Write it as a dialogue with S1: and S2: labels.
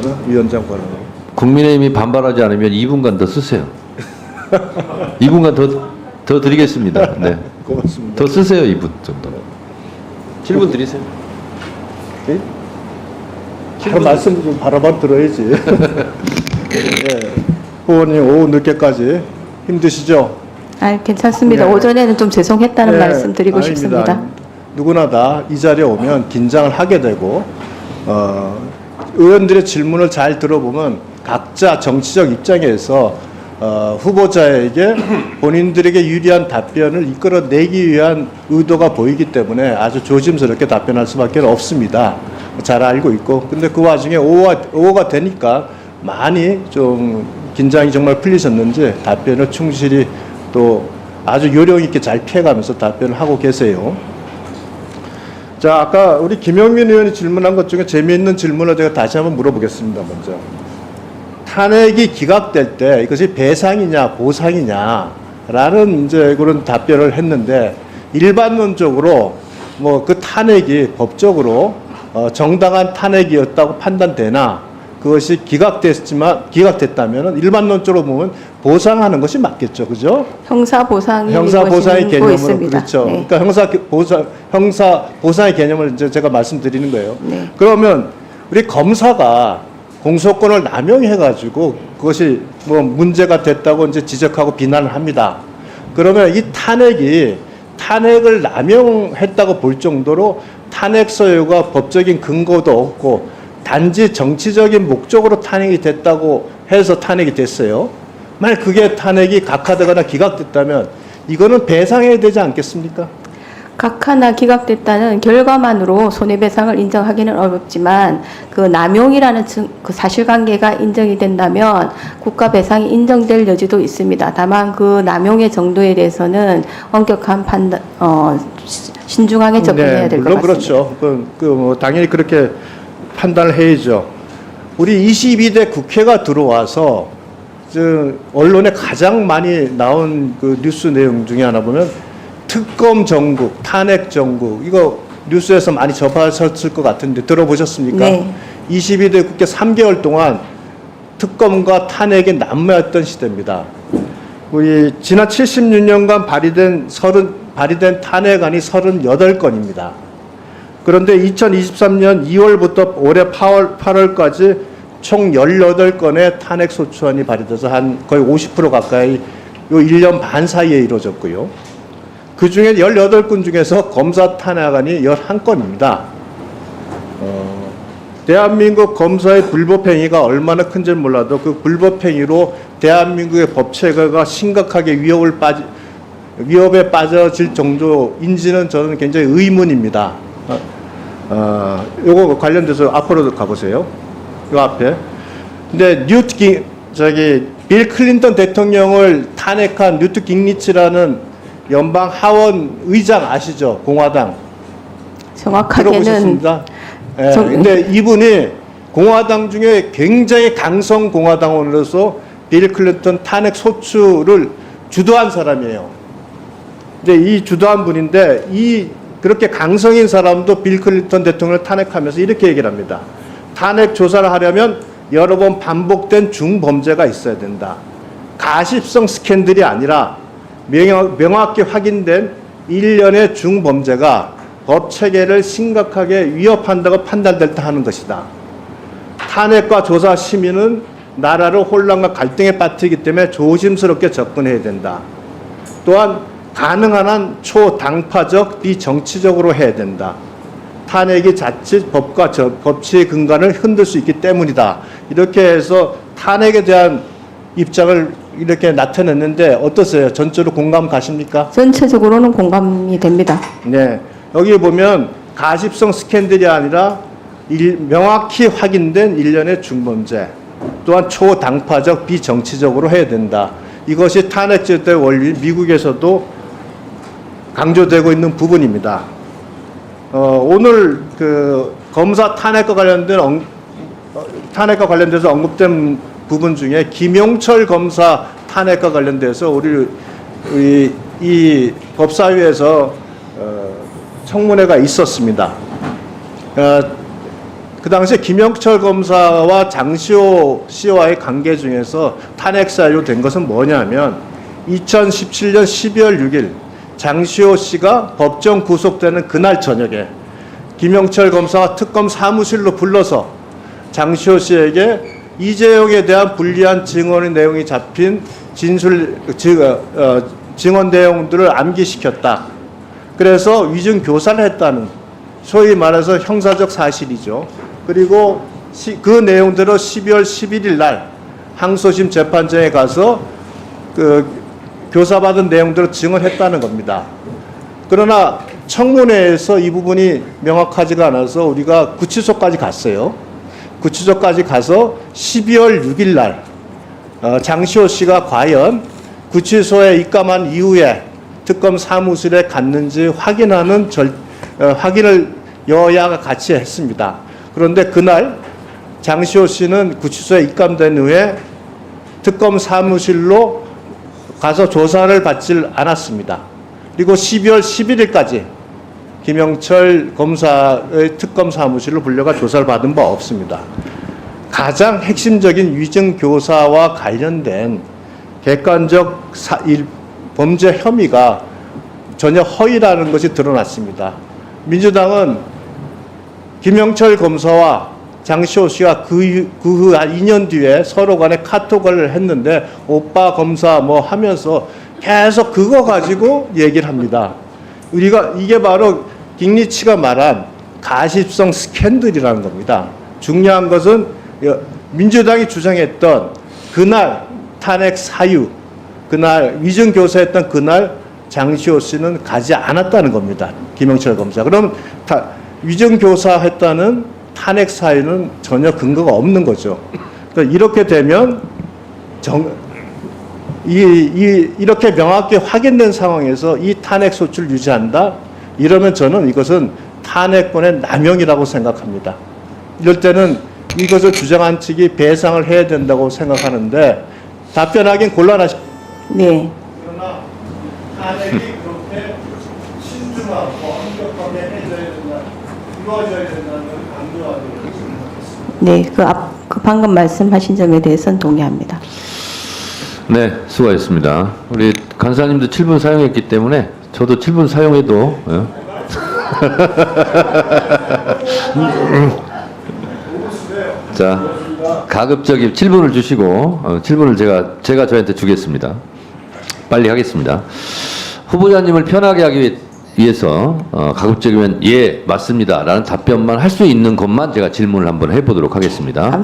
S1: 되나? 위원장 권한으로.
S2: 국민의힘이 반발하지 않으면 2분간 더 쓰세요. 2분간 더 드리겠습니다. 네.
S1: 고맙습니다.
S2: 더 쓰세요. 2분 정도. 7분 드리세요.
S1: 네? 바로 말씀 좀 바로바로 들어야지. 네. 후보님 오후 늦게까지 힘드시죠?
S3: 아, 괜찮습니다.
S1: 네.
S3: 오전에는 좀 죄송했다는
S1: 네,
S3: 말씀 드리고
S1: 아닙니다.
S3: 싶습니다.
S1: 누구나 다 이 자리에 오면 긴장을 하게 되고 의원들의 질문을 잘 들어보면 각자 정치적 입장에서 후보자에게 본인들에게 유리한 답변을 이끌어내기 위한 의도가 보이기 때문에 아주 조심스럽게 답변할 수밖에 없습니다. 잘 알고 있고, 근데 그 와중에 오후가 되니까 많이 좀 긴장이 정말 풀리셨는지 답변을 충실히 또 아주 요령 있게 잘 피해가면서 답변을 하고 계세요. 자, 아까 우리 김영민 의원이 질문한 것 중에 재미있는 질문을 제가 다시 한번 물어보겠습니다. 먼저 탄핵이 기각될 때 이것이 배상이냐 보상이냐라는 이제 그런 답변을 했는데, 일반론적으로 뭐 그 탄핵이 법적으로 정당한 탄핵이었다고 판단되나, 그것이 기각됐다면은 일반론적으로 보면 보상하는 것이 맞겠죠, 그죠?
S3: 형사 보상이
S1: 형사보상의 개념으로
S3: 있습니다.
S1: 그렇죠.
S3: 네.
S1: 그러니까 형사보상의 개념을 이제 제가 말씀드리는 거예요.
S3: 네.
S1: 그러면 우리 검사가 공소권을 남용해가지고 그것이 뭐 문제가 됐다고 이제 지적하고 비난을 합니다. 그러면 이 탄핵을 남용했다고 볼 정도로 탄핵 소요가 법적인 근거도 없고 단지 정치적인 목적으로 탄핵이 됐다고 해서 탄핵이 됐어요. 만약 그게 탄핵이 각하되거나 기각됐다면 이거는 배상해야 되지 않겠습니까?
S3: 각하나 기각됐다는 결과만으로 손해배상을 인정하기는 어렵지만, 그 남용이라는 그 사실관계가 인정이 된다면 국가배상이 인정될 여지도 있습니다. 다만 그 남용의 정도에 대해서는 엄격한 판단, 신중하게 접근해야 될 것
S1: 물론
S3: 같습니다.
S1: 그렇죠. 뭐 당연히 그렇게 판단을 해야죠. 우리 22대 국회가 들어와서 언론에 가장 많이 나온 그 뉴스 내용 중에 하나 보면 특검 정국, 탄핵 정국, 이거 뉴스에서 많이 접하셨을 것 같은데 들어보셨습니까?
S3: 네.
S1: 22대 국회 3개월 동안 특검과 탄핵이 난무했던 시대입니다. 우리 지난 76년간 발의된 탄핵안이 38건입니다. 그런데 2023년 2월부터 올해 8월까지 총 18건의 탄핵 소추안이 발의돼서 한 거의 50% 가까이 요 1년 반 사이에 이루어졌고요. 그 중에 18건 중에서 검사 탄핵안이 11건입니다. 대한민국 검사의 불법행위가 얼마나 큰지 몰라도 그 불법행위로 대한민국의 법체계가 심각하게 위협에 빠져질 정도인지는 저는 굉장히 의문입니다. 요거 관련돼서 앞으로 가보세요. 요 앞에. 근데 빌 클린턴 대통령을 탄핵한 뉴트 깅리치라는 연방 하원 의장 아시죠? 공화당.
S3: 정확하게는
S1: 들어보셨습니다. 예, 근데 이분이 공화당 중에 굉장히 강성 공화당원으로서 빌 클린턴 탄핵 소추를 주도한 사람이에요. 근데 이 주도한 분인데 그렇게 강성인 사람도 빌 클린턴 대통령을 탄핵하면서 이렇게 얘기를 합니다. 탄핵 조사를 하려면 여러 번 반복된 중범죄가 있어야 된다. 가십성 스캔들이 아니라 명확히 확인된 일련의 중범죄가 법체계를 심각하게 위협한다고 판단될 때 하는 것이다. 탄핵과 조사 심의는 나라를 혼란과 갈등에 빠뜨리기 때문에 조심스럽게 접근해야 된다. 또한 가능한 한 초당파적, 비정치적으로 해야 된다. 탄핵이 자칫 법과 법치의 근간을 흔들 수 있기 때문이다. 이렇게 해서 탄핵에 대한 입장을 이렇게 나타냈는데 어떠세요? 전적으로 공감 가십니까?
S3: 전체적으로는 공감이 됩니다.
S1: 네. 여기 보면 가십성 스캔들이 아니라 명확히 확인된 일련의 중범죄, 또한 초당파적, 비정치적으로 해야 된다. 이것이 탄핵제도의 원리, 미국에서도 강조되고 있는 부분입니다. 오늘 그 검사 탄핵과 관련돼서 언급된 부분 중에 김용철 검사 탄핵과 관련돼서 우리 이 법사위에서 청문회가 있었습니다. 그 당시에 김영철 검사와 장시호 씨와의 관계 중에서 탄핵 사유로 된 것은 뭐냐면 2017년 12월 6일 장시호 씨가 법정 구속되는 그날 저녁에 김영철 검사가 특검 사무실로 불러서 장시호 씨에게 이재용에 대한 불리한 증언의 내용이 잡힌 증언 내용들을 암기시켰다. 그래서 위증 교사를 했다는, 소위 말해서 형사적 사실이죠. 그리고 그 내용들을 12월 11일 날 항소심 재판장에 가서 그 교사받은 내용들을 증언했다는 겁니다. 그러나 청문회에서 이 부분이 명확하지가 않아서 우리가 구치소까지 갔어요. 구치소까지 가서 12월 6일 날 장시호 씨가 과연 구치소에 입감한 이후에 특검 사무실에 갔는지 확인하는 확인을 여야가 같이 했습니다. 그런데 그날 장시호 씨는 구치소에 입감된 후에 특검 사무실로 가서 조사를 받질 않았습니다. 그리고 12월 11일까지 김영철 검사의 특검 사무실로 불려가 조사를 받은 바 없습니다. 가장 핵심적인 위증 교사와 관련된 객관적 범죄 혐의가 전혀 허위라는 것이 드러났습니다. 민주당은 김영철 검사와 장시호 씨가 그 후 한 2년 뒤에 서로 간에 카톡을 했는데 오빠 검사 뭐 하면서 계속 그거 가지고 얘기를 합니다. 우리가 이게 바로 깅리치가 말한 가십성 스캔들이라는 겁니다. 중요한 것은 민주당이 주장했던 그날 탄핵 사유, 그날 위증 교사했던 그날 장시호 씨는 가지 않았다는 겁니다. 김영철 검사. 그럼 위증 교사했다는 탄핵 사유는 전혀 근거가 없는 거죠. 그러니까 이렇게 되면 이렇게 명확히 확인된 상황에서 이 탄핵 소추를 유지한다? 이러면 저는 이것은 탄핵권의 남용이라고 생각합니다. 이럴 때는 이것을 주장한 측이 배상을 해야 된다고 생각하는데 답변하기는 곤란하십니다.
S3: 네.
S1: 그러나 탄핵이 그렇게 신중하고 엄격하게 해줘야 된다, 이루어져야 된다는 걸 강조하고 생각했습니다.
S3: 네, 그 방금 말씀하신 점에 대해서는 동의합니다.
S2: 네, 수고하셨습니다. 우리 간사님도 7분 사용했기 때문에 저도 7분 사용해도 자, 가급적이 7분을 주시고 7분을 제가 저한테 주겠습니다. 빨리 하겠습니다. 후보자님을 편하게 하기 위해서 가급적이면 예, 맞습니다 라는 답변만 할 수 있는 것만 제가 질문을 한번 해보도록 하겠습니다.